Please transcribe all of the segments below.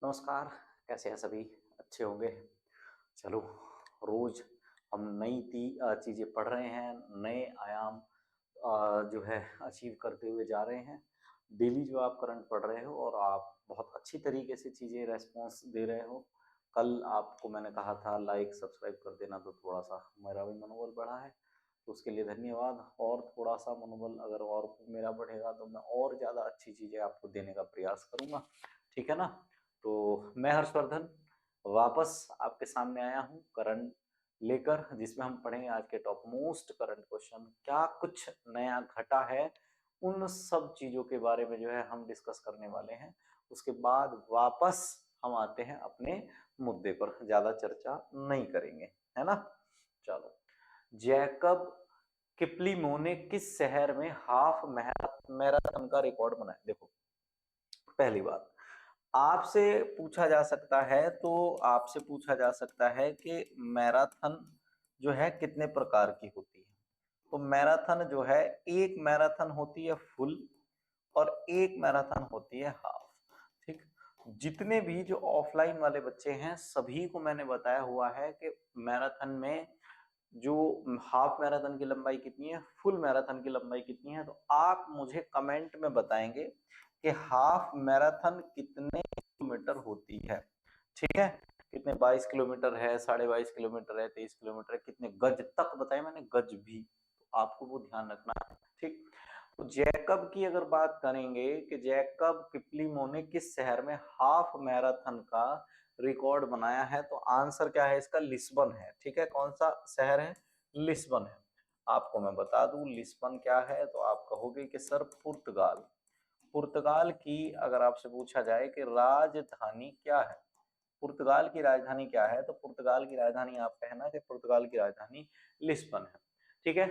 नमस्कार। कैसे हैं सभी? अच्छे होंगे। चलो, रोज हम नई चीजें पढ़ रहे हैं, नए आयाम जो है अचीव करते हुए जा रहे हैं। डेली जो आप करंट पढ़ रहे हो और आप बहुत अच्छी तरीके से चीजें रेस्पॉन्स दे रहे हो। कल आपको मैंने कहा था लाइक सब्सक्राइब कर देना, तो थोड़ा सा मेरा भी मनोबल बढ़ा है, तो उसके लिए धन्यवाद। और थोड़ा सा मनोबल अगर और मेरा बढ़ेगा तो मैं और ज़्यादा अच्छी चीज़ें आपको देने का प्रयास करूँगा। ठीक है ना? तो मैं हर्षवर्धन वापस आपके सामने आया हूँ करंट लेकर, जिसमें हम पढ़ेंगे आज के टॉप मोस्ट करंट क्वेश्चन। क्या कुछ नया घटा है, उन सब चीज़ों के बारे में जो है हम डिस्कस करने वाले हैं। उसके बाद वापस हम आते हैं अपने मुद्दे पर, ज़्यादा चर्चा नहीं करेंगे, है ना? चलो, जैकब किपलिमो ने किस शहर में हाफ मैराथन का रिकॉर्ड बनाया? देखो, पहली बात आपसे पूछा जा सकता है, तो आपसे पूछा जा सकता है कि मैराथन जो है कितने प्रकार की होती है। तो मैराथन जो है, एक मैराथन होती है फुल और एक मैराथन होती है हाफ। ठीक, जितने भी जो ऑफलाइन वाले बच्चे हैं सभी को मैंने बताया हुआ है कि मैराथन में जो हाफ मैराथन की लंबाई कितनी है, फुल मैराथन की लंबाई कितनी है। तो आप मुझे कमेंट में बताएंगे कि हाफ मैराथन कितने किलोमीटर होती है। ठीक है, कितने 22 किलोमीटर है, 22.5 किलोमीटर है, 23 किलोमीटर है, कितने गज तक बताए मैंने, गज भी, तो आपको वो ध्यान रखना है। ठीक, तो जैकब की अगर बात करेंगे कि जैकब किपलिमो ने किस शहर में हाफ मैराथन का रिकॉर्ड बनाया है, तो आंसर क्या है इसका? लिस्बन है। ठीक है, कौन सा शहर है? लिस्बन है। आपको मैं बता दूं लिस्बन क्या है, तो आप कहोगे कि सर पुर्तगाल। पुर्तगाल की अगर आपसे पूछा जाए कि राजधानी क्या है, पुर्तगाल की राजधानी क्या है, तो पुर्तगाल की राजधानी आप कहना कि पुर्तगाल की राजधानी लिस्बन है। ठीक है,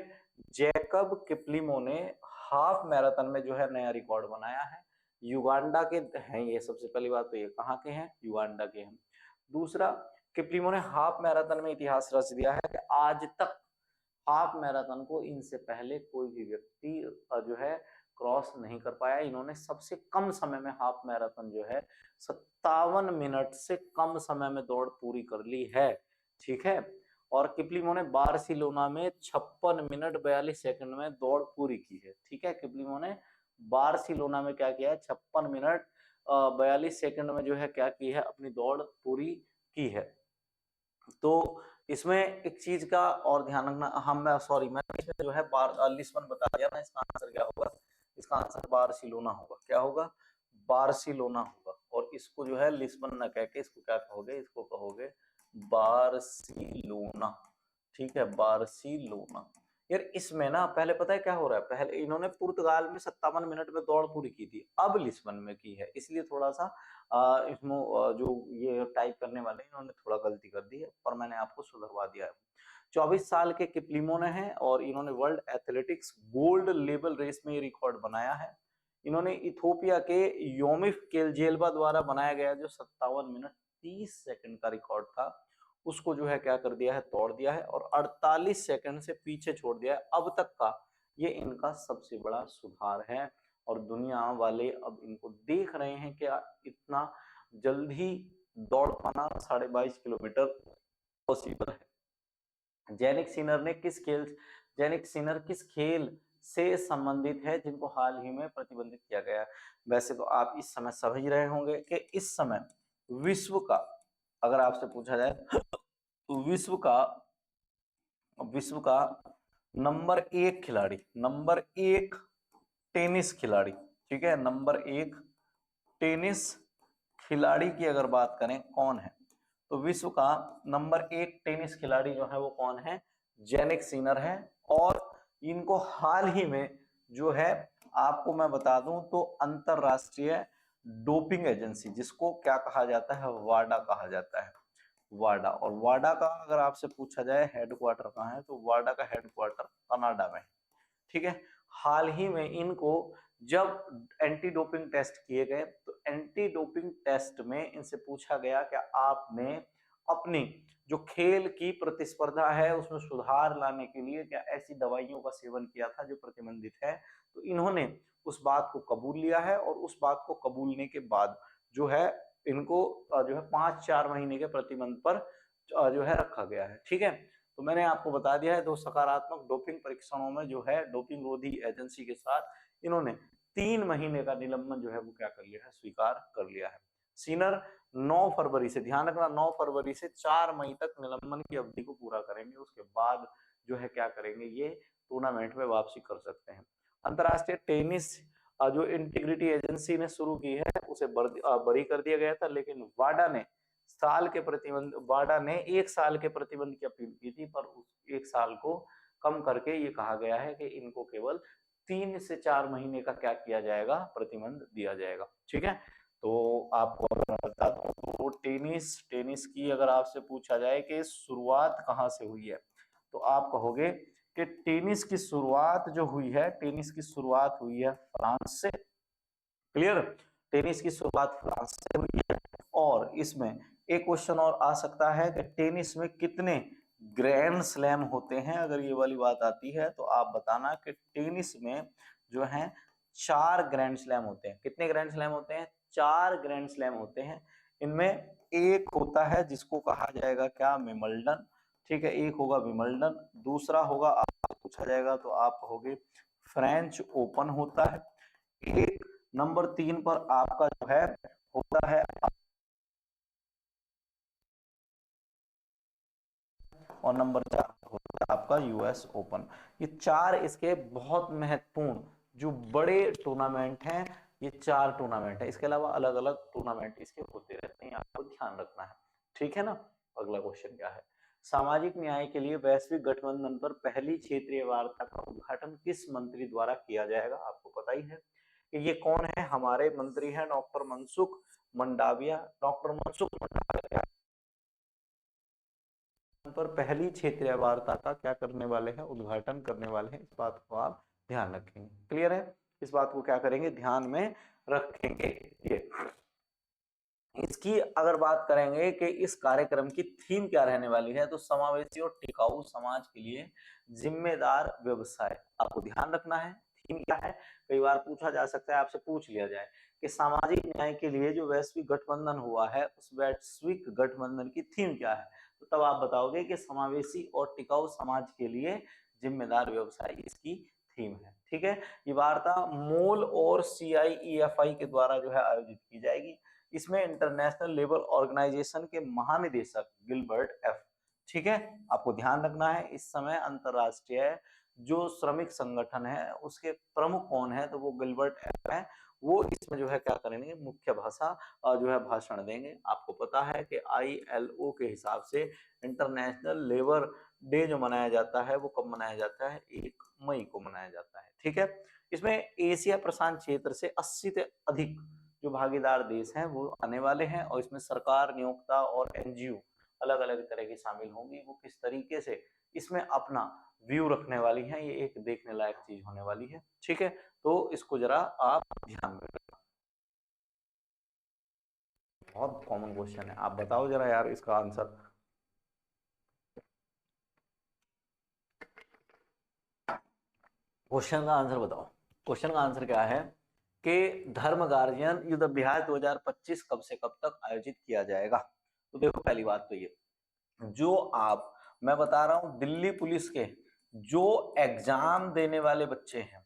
जैकब किपलिमो ने हाफ मैराथन में जो है नया रिकॉर्ड बनाया है। युगांडा के हैं ये, सबसे पहली बात तो ये कहाँ के हैं? युगांडा के हैं। दूसरा, किपलिमो ने हाफ मैराथन में इतिहास रच दिया है कि आज तक हाफ मैराथन को इनसे पहले कोई भी व्यक्ति जो है क्रॉस नहीं कर पाया। इन्होंने सबसे कम समय में हाफ मैराथन जो है 57 मिनट से कम समय में दौड़ पूरी कर ली है। ठीक है, और किपलिमो ने बार्सिलोना में 56 मिनट 42 सेकंड में दौड़ पूरी की है। ठीक है, किपलिमो ने बार्सिलोना में क्या किया है? 56 मिनट 42 सेकंड में जो है क्या की है? अपनी दौड़ पूरी की है। तो इसमें एक चीज का और ध्यान रखना, हम मैं सॉरी मैंने इसमें जो है लिस्बन बता दिया ना, इसका आंसर क्या होगा? इसका आंसर बार्सिलोना होगा। क्या होगा? बार्सिलोना होगा। और इसको जो है लिस्बन ना कह के इसको क्या कहोगे? इसको कहोगे बार्सिलोना। ठीक है, बार्सिलोना। यार इसमें ना पहले पता है क्या हो रहा है? पहले इन्होंने पुर्तगाल में 57 मिनट में दौड़ पूरी की थी, अब लिस्बन में की है, इसलिए थोड़ा सा इसमें जो ये टाइप करने वाले हैं इन्होंने थोड़ा गलती कर दी है, पर मैंने आपको सुधरवा दिया है। 24 साल के किपलिमो ने है और इन्होंने world athletics gold level race में रिकॉर्ड बनाया है। इन्होंने इथोपिया के योमिफ केलजेल्बा द्वारा बनाया गया जो 57 मिनट 30 सेकंड का रिकॉर्ड था, उसको जो है क्या कर दिया है? तोड़ दिया है और 48 सेकंड से पीछे छोड़ दिया है। अब तक का ये इनका सबसे बड़ा सुधार है और दुनिया वाले अब इनको देख रहे हैं कि इतना जल्दी दौड़ पाना 22.5 किलोमीटर पॉसिबल है। जेनिक सिनर किस खेल से संबंधित है जिनको हाल ही में प्रतिबंधित किया गया है? वैसे तो आप इस समय समझ रहे होंगे कि इस समय विश्व का, अगर आपसे पूछा जाए तो विश्व का नंबर 1 खिलाड़ी, नंबर 1 टेनिस खिलाड़ी, ठीक है, नंबर 1 टेनिस खिलाड़ी की अगर बात करें कौन है, तो विश्व का नंबर 1 टेनिस खिलाड़ी जो है वो कौन है? जेनिक सिनर है। और इनको हाल ही में जो है, आपको मैं बता दूं तो अंतरराष्ट्रीय डोपिंग एजेंसी, जिसको क्या कहा जाता है? वाडा कहा जाता है, वाडा। और वाडा का अगर आपसे पूछा जाए हेडक्वार्टर कहाँ है, तो वाडा का हेडक्वार्टर कनाडा में है। ठीक है, हाल ही में इनको जब एंटी डोपिंग टेस्ट किए गए तो एंटी डोपिंग टेस्ट में इनसे पूछा गया कि आपने अपनी जो खेल की प्रतिस्पर्धा है उसमें सुधार लाने के लिए क्या ऐसी दवाइयों का सेवन किया था जो प्रतिबंधित है? तो इन्होंने उस बात को कबूल लिया है और उस बात को कबूलने के बाद जो है इनको जो है 5-4 महीने के प्रतिबंध पर जो है रखा गया है। ठीक है, तो मैंने आपको बता दिया है 2 सकारात्मक डोपिंग परीक्षणों में जो है डोपिंग रोधी एजेंसी के साथ इन्होंने 3 महीने का निलंबन जो है वो क्या कर लिया है, स्वीकार कर लिया है। सीनर 9 फरवरी से, ध्यान रखना, 9 फरवरी से 4 मई तक निलंबन की अवधि को पूरा करेंगे। उसके बाद जो है क्या करेंगे, ये टूर्नामेंट में वापसी कर सकते हैं। अंतरराष्ट्रीय टेनिस जो इंटीग्रिटी एजेंसी ने शुरू की है उसे बरी कर दिया गया था, लेकिन वाडा ने एक साल के प्रतिबंध की अपील की थी, पर उस एक साल को कम करके ये कहा गया है कि इनको केवल 3 से 4 महीने का क्या किया जाएगा, प्रतिबंध दिया जाएगा। ठीक है, तो आपको अगर मैं बता दूं तो टेनिस की अगर आपसे पूछा जाए कि शुरुआत कहाँ से हुई है, तो आप कहोगे कि टेनिस की शुरुआत जो हुई है, टेनिस की शुरुआत हुई है फ्रांस से। क्लियर, टेनिस की शुरुआत फ्रांस से हुई है। और इसमें एक क्वेश्चन और आ सकता है कि टेनिस में कितने ग्रैंड स्लैम होते हैं, अगर ये वाली बात आती है तो आप बताना कि टेनिस में जो है 4 ग्रैंड स्लैम होते हैं। कितने ग्रैंड स्लैम होते हैं? 4 ग्रैंड स्लैम होते हैं। इनमें एक होता है जिसको कहा जाएगा क्या, विंबलडन। ठीक है, एक होगा विंबलडन, दूसरा होगा, आपसे पूछा जाएगा तो आप कहोगे फ्रेंच ओपन होता है। एक नंबर 3 पर आपका जो है होता है, और नंबर 4 होता है आपका यूएस ओपन। ये 4 इसके बहुत महत्वपूर्ण जो बड़े टूर्नामेंट हैं, ये 4 टूर्नामेंट है। इसके अलावा अलग अलग टूर्नामेंट इसके होते रहते हैं, आपको ध्यान रखना है। ठीक है ना। अगला क्वेश्चन क्या है, सामाजिक न्याय के लिए वैश्विक गठबंधन पर पहली क्षेत्रीय वार्ता का उद्घाटन किस मंत्री द्वारा किया जाएगा? आपको पता ही है कि ये कौन है, हमारे मंत्री हैं डॉक्टर मनसुख मंडाविया। डॉक्टर मनसुख मंडाविया पर पहली क्षेत्रीय वार्ता का क्या करने वाले हैं, उद्घाटन करने वाले हैं। इस बात को आप ध्यान रखेंगे। क्लियर है, इस बात को क्या करेंगे, ध्यान में रखेंगे। ये इसकी अगर बात करेंगे कि इस कार्यक्रम की थीम क्या रहने वाली है, तो समावेशी और टिकाऊ समाज के लिए जिम्मेदार व्यवसाय। आपको ध्यान रखना है थीम क्या है। कई बार पूछा जा सकता है, आपसे पूछ लिया जाए कि सामाजिक न्याय के लिए जो वैश्विक गठबंधन हुआ है, उस वैश्विक गठबंधन की थीम क्या है, तो तब आप बताओगे कि समावेशी और टिकाऊ समाज के लिए जिम्मेदार व्यवसाय इसकी थीम है। ठीक है, ये वार्ता मोल और CIEFI के द्वारा जो है आयोजित की जाएगी। इसमें इंटरनेशनल लेबर ऑर्गेनाइजेशन के महानिदेशक गिलबर्ट एफ, ठीक है, आपको ध्यान रखना है इस समय अंतरराष्ट्रीय जो श्रमिक संगठन है उसके प्रमुख कौन है, तो वो गिलबर्ट एफ है। वो इसमें जो है क्या करेंगे, मुख्य भाषा जो है भाषण देंगे। आपको पता है कि ILO के हिसाब से इंटरनेशनल लेबर डे जो मनाया जाता है वो कब मनाया जाता है, 1 मई को मनाया जाता है। ठीक है, इसमें एशिया प्रशांत क्षेत्र से 80 से अधिक जो भागीदार देश हैं वो आने वाले हैं, और इसमें सरकार, नियोक्ता और NGO अलग अलग तरह की शामिल होंगी। वो किस तरीके से इसमें अपना व्यू रखने वाली हैं, ये एक देखने लायक चीज होने वाली है। ठीक है, तो इसको जरा आप ध्यान में रखना। बहुत कॉमन क्वेश्चन है, आप बताओ जरा यार इसका आंसर। क्वेश्चन का आंसर बताओ। क्वेश्चन का आंसर क्या है कि धर्म गार्जियन युद्ध अभ्यास 2025 कब से कब तक आयोजित किया जाएगा? तो देखो, पहली बात तो ये जो आप, मैं बता रहा हूं दिल्ली पुलिस के जो एग्जाम देने वाले बच्चे हैं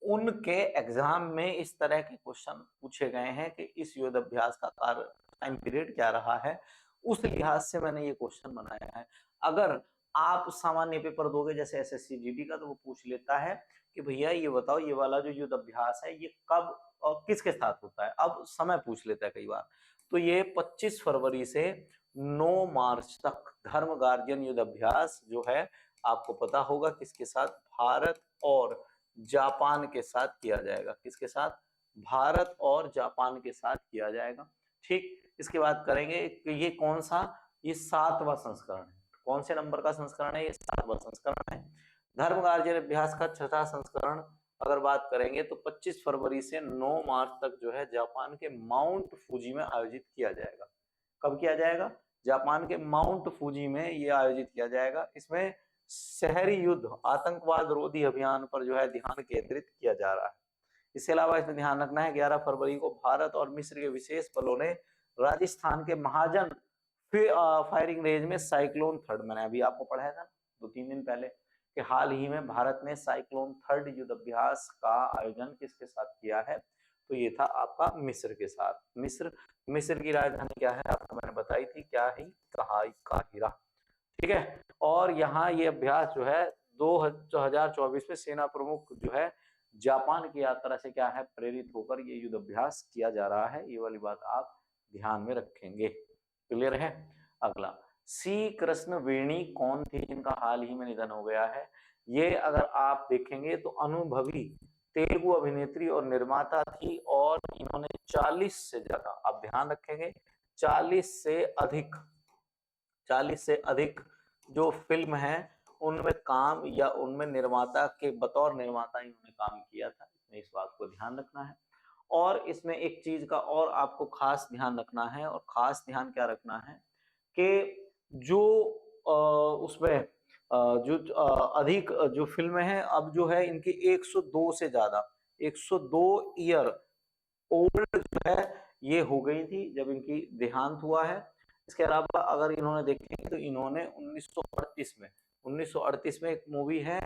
उनके एग्जाम में इस तरह के क्वेश्चन पूछे गए हैं कि इस युद्ध अभ्यास का टाइम पीरियड क्या रहा है, उस लिहाज से मैंने ये क्वेश्चन बनाया है। अगर आप सामान्य पेपर दोगे जैसे SSC GD का, तो वो पूछ लेता है कि भैया ये बताओ ये वाला जो युद्ध अभ्यास है ये कब और किसके साथ होता है, अब समय पूछ लेता है कई बार। तो ये 25 फरवरी से 9 मार्च तक धर्म गार्जियन युद्ध अभ्यास जो है, आपको पता होगा किसके साथ, भारत और जापान के साथ किया जाएगा। किसके साथ, भारत और जापान के साथ किया जाएगा। ठीक, इसके बाद करेंगे कि ये कौन सा, ये 7वां संस्करण है। कौन से नंबर का संस्करण है, ये 7वां संस्करण है। धर्म गार्जियन अभ्यास का 6ठा संस्करण अगर बात करेंगे तो 25 फरवरी से 9 मार्च तक जो है जापान के माउंट फूजी में आयोजित किया जाएगा। कब किया जाएगा, जापान के माउंट फूजी में ये आयोजित किया जाएगा। इसमें शहरी युद्ध, आतंकवाद रोधी अभियान पर जो है ध्यान केंद्रित किया जा रहा है। इसके अलावा इसमें ध्यान रखना है 11 फरवरी को भारत और मिस्र के विशेष बलों ने राजस्थान के महाजन फायरिंग रेंज में साइक्लोन थर्ड, मैंने अभी आपको पढ़ाया था 2-3 दिन पहले कि हाल ही में भारत ने साइक्लोन थर्ड युद्ध अभ्यास का आयोजन किसके साथ किया है, तो ये था आपका मिस्र के साथ। मिस्र की राजधानी क्या है आपको मैंने बताई थी, क्या है, काहिरा। ठीक है, और यहाँ ये अभ्यास जो है 2024 में सेना प्रमुख जो है जापान की यात्रा से क्या है प्रेरित होकर ये युद्ध अभ्यास किया जा रहा है, ये वाली बात आप ध्यान में रखेंगे। क्लियर है। अगला, सी कृष्ण वेणी कौन थी जिनका हाल ही में निधन हो गया है? ये अगर आप देखेंगे तो अनुभवी तेलुगु अभिनेत्री और निर्माता थी, और इन्होंने 40 से ज्यादा, आप ध्यान रखेंगे 40 से अधिक, 40 से अधिक जो फिल्म है उनमें काम या उनमें निर्माता के बतौर निर्माता इन्होंने काम किया था, इस बात को ध्यान रखना है। और इसमें एक चीज का और आपको खास ध्यान रखना है, और खास ध्यान क्या रखना है कि जो उसमें जो अधिक जो फिल्में हैं अब जो है इनकी 102 से ज्यादा, 102 ईयर ओल्ड जो है ये हो गई थी जब इनकी देहांत हुआ है। इसके अलावा अगर इन्होंने देखेंगे तो इन्होंने 1938 में एक मूवी है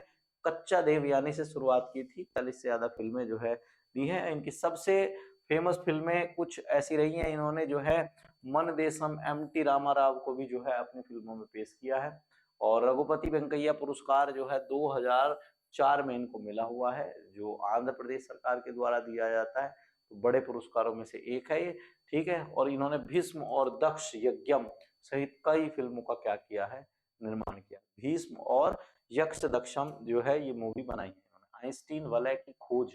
कच्चा देवयानी से शुरुआत की थी, 40 से ज्यादा फिल्में जो है दी हैं। इनकी सबसे फेमस फिल्में कुछ ऐसी रही हैं, इन्होंने जो है मन देशम एम.टी. रामाराव को भी जो है अपनी फिल्मों में पेश किया है, और रघुपति वेंकैया पुरस्कार जो है 2004 में इनको मिला हुआ है, जो आंध्र प्रदेश सरकार के द्वारा दिया जाता है, तो बड़े पुरस्कारों में से एक है ये। ठीक है, और इन्होंने भीष्म और दक्ष यज्ञम सहित कई फिल्मों का क्या किया है, निर्माण किया। भीष्म और यक्ष दक्षम जो है ये मूवी बनाई है इन्होंने। आइंस्टीन वलय की खोज,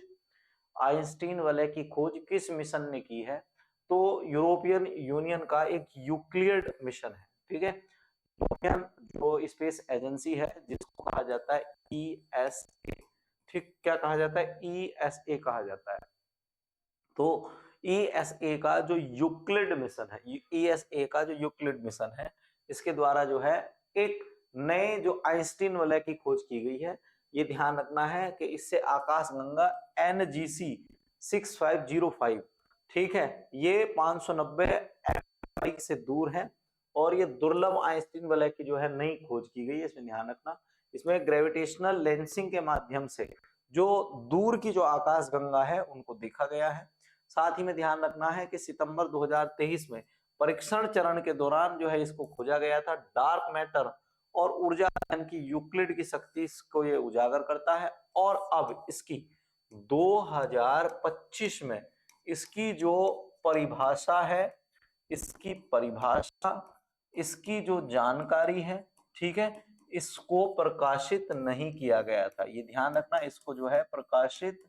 आइंस्टीन वलय की खोज किस मिशन ने की है? तो यूरोपियन यूनियन का एक यूक्लिड मिशन है। ठीक है, यूरोपियन जो स्पेस एजेंसी है जिसको कहा जाता है ईएसए। ठीक, क्या कहा जाता है? ईएसए कहा जाता है। तो ईएसए का जो यूक्लिड मिशन है, ईएसए का जो यूक्लिड मिशन है, इसके द्वारा जो है एक नए जो आइंस्टीन वलय की खोज की गई है। ये ध्यान रखना है कि इससे आकाशगंगा एनजीसी 6505, ठीक है, ये 590 एमआई से दूर है, और ये दुर्लभ आइंस्टीन वलय की जो है नई खोज की गई है, इसमें ध्यान रखना। इसमें ग्रेविटेशनल लेंसिंग के माध्यम से जो दूर की जो आकाशगंगा है उनको देखा गया है। साथ ही में ध्यान रखना है कि सितंबर 2023 में परीक्षण चरण के दौरान जो है इसको खोजा गया था। डार्क मैटर और ऊर्जा अध्ययन की यूक्लिड की शक्ति को ये उजागर करता है, और अब इसकी 2025 में इसकी जो परिभाषा है, इसकी परिभाषा, इसकी जो जानकारी है, ठीक है, इसको प्रकाशित नहीं किया गया था। ये ध्यान रखना, इसको जो है प्रकाशित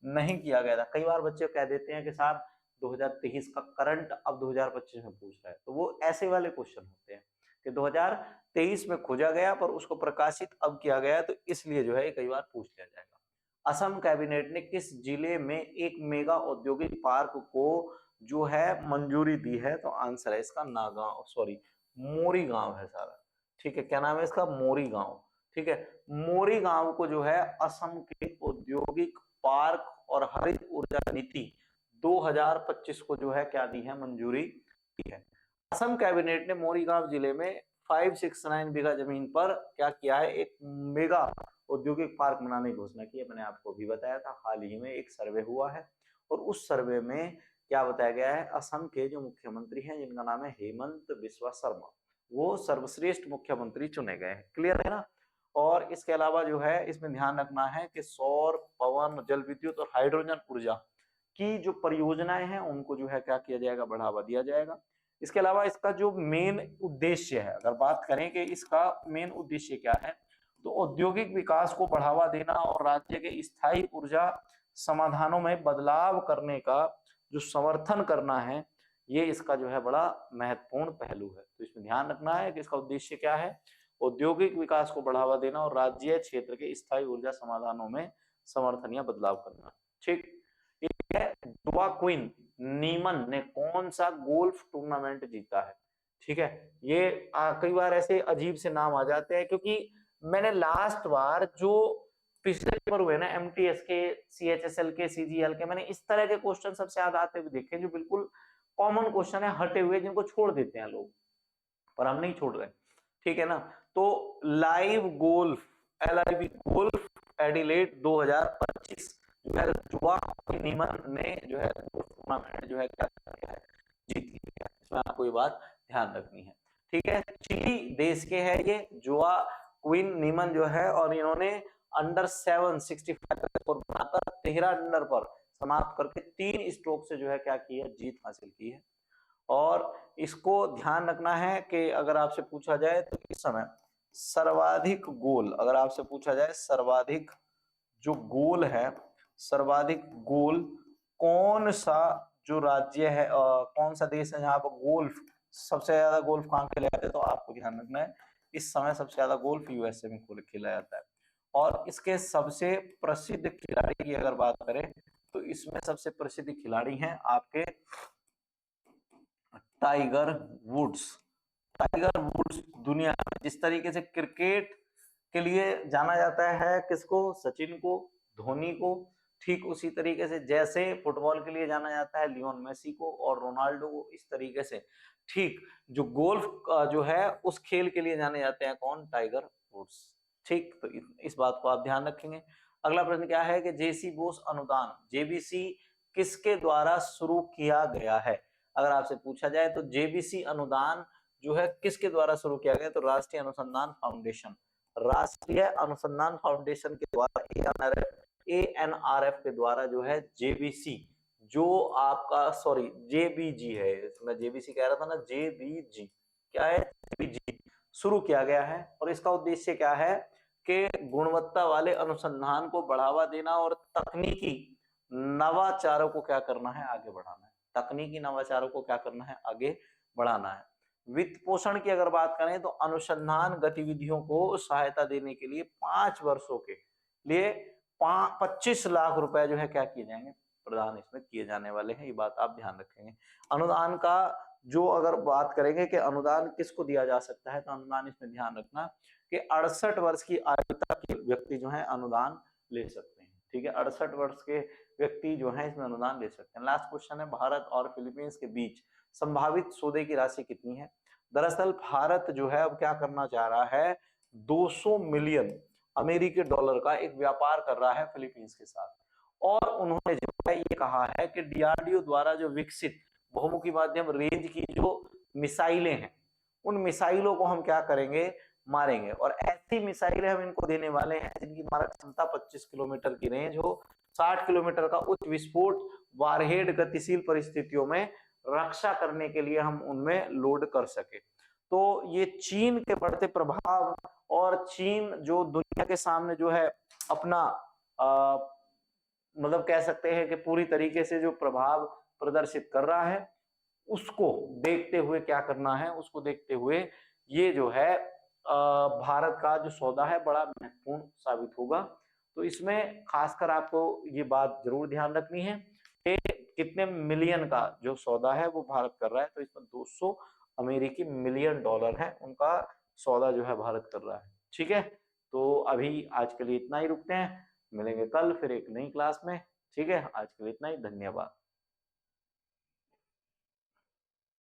नहीं किया गया था। कई बार बच्चे कह देते हैं कि साहब 2023 का करंट अब 2025 में पूछ रहा है, तो वो ऐसे वाले क्वेश्चन होते हैं कि 2023 में खोजा गया पर उसको प्रकाशित अब किया गया, तो इसलिए जो है कई बार पूछ लिया जाएगा। असम कैबिनेट ने किस जिले में एक मेगा औद्योगिक पार्क को जो है मंजूरी दी है? तो आंसर है इसका नागांव, सॉरी मोरी गांव है सारा। ठीक है, क्या नाम है इसका? मोरी गांव। ठीक है, मोरी गांव को जो है असम के औद्योगिक पार्क और हरित ऊर्जा नीति 2025 को जो है क्या दी है? मंजूरी दी है। असम कैबिनेट ने मोरीगांव जिले में 569 बीघा जमीन पर क्या किया है? एक मेगा औद्योगिक पार्क बनाने की घोषणा की है। मैंने आपको भी बताया था, हाल ही में एक सर्वे हुआ है, और उस सर्वे में क्या बताया गया है? असम के जो मुख्यमंत्री हैं जिनका नाम है हेमंत बिस्वा शर्मा, वो सर्वश्रेष्ठ मुख्यमंत्री चुने गए हैं। क्लियर है ना? और इसके अलावा जो है इसमें ध्यान रखना है कि सौर, पवन, जल विद्युत और हाइड्रोजन ऊर्जा की जो परियोजनाएं हैं उनको जो है क्या किया जाएगा? बढ़ावा दिया जाएगा। इसके अलावा इसका जो मेन उद्देश्य है, अगर बात करें कि इसका मेन उद्देश्य क्या है, तो औद्योगिक विकास को बढ़ावा देना और राज्य के स्थायी ऊर्जा समाधानों में बदलाव करने का जो समर्थन करना है, ये इसका जो है बड़ा महत्वपूर्ण पहलू है। तो इसमें ध्यान रखना है कि इसका उद्देश्य क्या है? औद्योगिक विकास को बढ़ावा देना और राज्य क्षेत्र के स्थायी ऊर्जा समाधानों में समर्थन या बदलाव करना। ठीक, एक है दुआ क्वीन नीमन ने कौन सा गोल्फ टूर्नामेंट जीता है? ठीक है, ये कई बार ऐसे अजीब से नाम आ जाते हैं, क्योंकि मैंने लास्ट बार जो पिछले पेपर हुए ना एमटीएस के, सीएचएसएल के, सीजीएल के, मैंने इस तरह के क्वेश्चन सबसे ज्यादा आते हुए देखे जो बिल्कुल कॉमन क्वेश्चन है, हटे हुए जिनको छोड़ देते हैं लोग, पर हम नहीं छोड़ रहे, ठीक है ना। तो live golf, LIV golf Adelaide 2025 जो है जुआ नीमन ने जो है टूर्नामेंट जो है क्या किया है, जीत लिया। इसमें आपको ये बात ध्यान रखनी है, ठीक है। चिली देश के है ये जुआ क्वीन नीमन जो है, और इन्होंने अंडर 765 स्कोर बनाकर 13 अंडर पर समाप्त करके 3 स्ट्रोक से जो है क्या की है, जीत हासिल की है। और इसको ध्यान रखना है कि अगर आपसे पूछा जाए तो इस समय सर्वाधिक गोल, अगर आपसे पूछा जाए सर्वाधिक जो गोल है, सर्वाधिक गोल कौन सा जो राज्य है, कौन सा देश है जहां पर गोल्फ सबसे ज्यादा गोल्फ कहां खेले जाते हैं, तो आपको ध्यान रखना है इस समय सबसे ज्यादा गोल्फ USA में खेला जाता है। और इसके सबसे प्रसिद्ध खिलाड़ी की अगर बात करें तो इसमें सबसे प्रसिद्ध खिलाड़ी हैं आपके टाइगर वुड्स। टाइगर वुड्स दुनिया में जिस तरीके से क्रिकेट के लिए जाना जाता है किसको, सचिन को, धोनी को, ठीक उसी तरीके से जैसे फुटबॉल के लिए जाना जाता है लियोन मेसी को और रोनाल्डो को, इस तरीके से ठीक जो गोल्फ जो है उस खेल के लिए जाने जाते हैं कौन, टाइगर वुड्स। ठीक, तो इस बात को आप ध्यान रखेंगे। अगला प्रश्न क्या है कि जेसी बोस अनुदान, JBC किसके द्वारा शुरू किया गया है। अगर आपसे पूछा जाए तो JBC अनुदान जो है किसके द्वारा शुरू किया गया, तो राष्ट्रीय अनुसंधान फाउंडेशन, राष्ट्रीय अनुसंधान फाउंडेशन के द्वारा ANRF के द्वारा जो है JBC जो आपका सॉरी JBG है, मैं JBC कह रहा था ना, JBG क्या है, JBG शुरू किया गया है। और इसका उद्देश्य क्या है कि गुणवत्ता वाले अनुसंधान को बढ़ावा देना और तकनीकी नवाचारों को क्या करना है, आगे बढ़ाना है। तकनीकी नवाचारों को क्या करना है, आगे बढ़ाना है। वित्त पोषण की अगर बात करें तो अनुसंधान गतिविधियों को सहायता देने के लिए 5 वर्षों के लिए 25 लाख रुपए जो है क्या किए जाएंगे, प्रदान इसमें किए जाने वाले हैं। ये बात आप ध्यान रखेंगे। अनुदान का जो अगर बात करेंगे कि अनुदान किसको दिया जा सकता है, तो अनुदान इसमें ध्यान रखना कि 68 वर्ष की आयु तक के व्यक्ति जो है अनुदान ले सकते हैं, ठीक है। 68 वर्ष के व्यक्ति जो है इसमें अनुदान ले सकते हैं। लास्ट क्वेश्चन है, भारत और फिलीपींस के बीच संभावित सौदे की राशि कितनी है। दरअसल भारत जो है अब क्या करना चाह रहा है, 200 मिलियन अमेरिकी डॉलर का एक व्यापार कर रहा है फिलीपींस के साथ। और उन्होंने जो है ये कहा है कि DRDO द्वारा जो विकसित बहुमुखी माध्यम रेंज की जो मिसाइलें हैं, उन मिसाइलों को हम क्या करेंगे, मारेंगे। और ऐसी मिसाइलें हम इनको देने वाले हैं जिनकी मारक क्षमता 25 किलोमीटर की रेंज हो, 60 किलोमीटर का उच्च विस्फोट, वारहेड गतिशील परिस्थितियों में रक्षा करने के लिए हम उनमें लोड कर सके। तो ये चीन के बढ़ते प्रभाव और चीन जो दुनिया के सामने जो है अपना मतलब कह सकते हैं कि पूरी तरीके से जो प्रभाव प्रदर्शित कर रहा है, उसको देखते हुए क्या करना है, उसको देखते हुए ये जो है भारत का जो सौदा है बड़ा महत्वपूर्ण साबित होगा। तो इसमें खासकर आपको ये बात जरूर ध्यान रखनी है कि कितने मिलियन का जो सौदा है वो भारत कर रहा है। तो इसमें 200 अमेरिकी मिलियन डॉलर है उनका सौदा जो है भारत कर रहा है, ठीक है। तो अभी आज के लिए इतना ही रुकते हैं, मिलेंगे कल फिर एक नई क्लास में, ठीक है। आज के लिए इतना ही, धन्यवाद।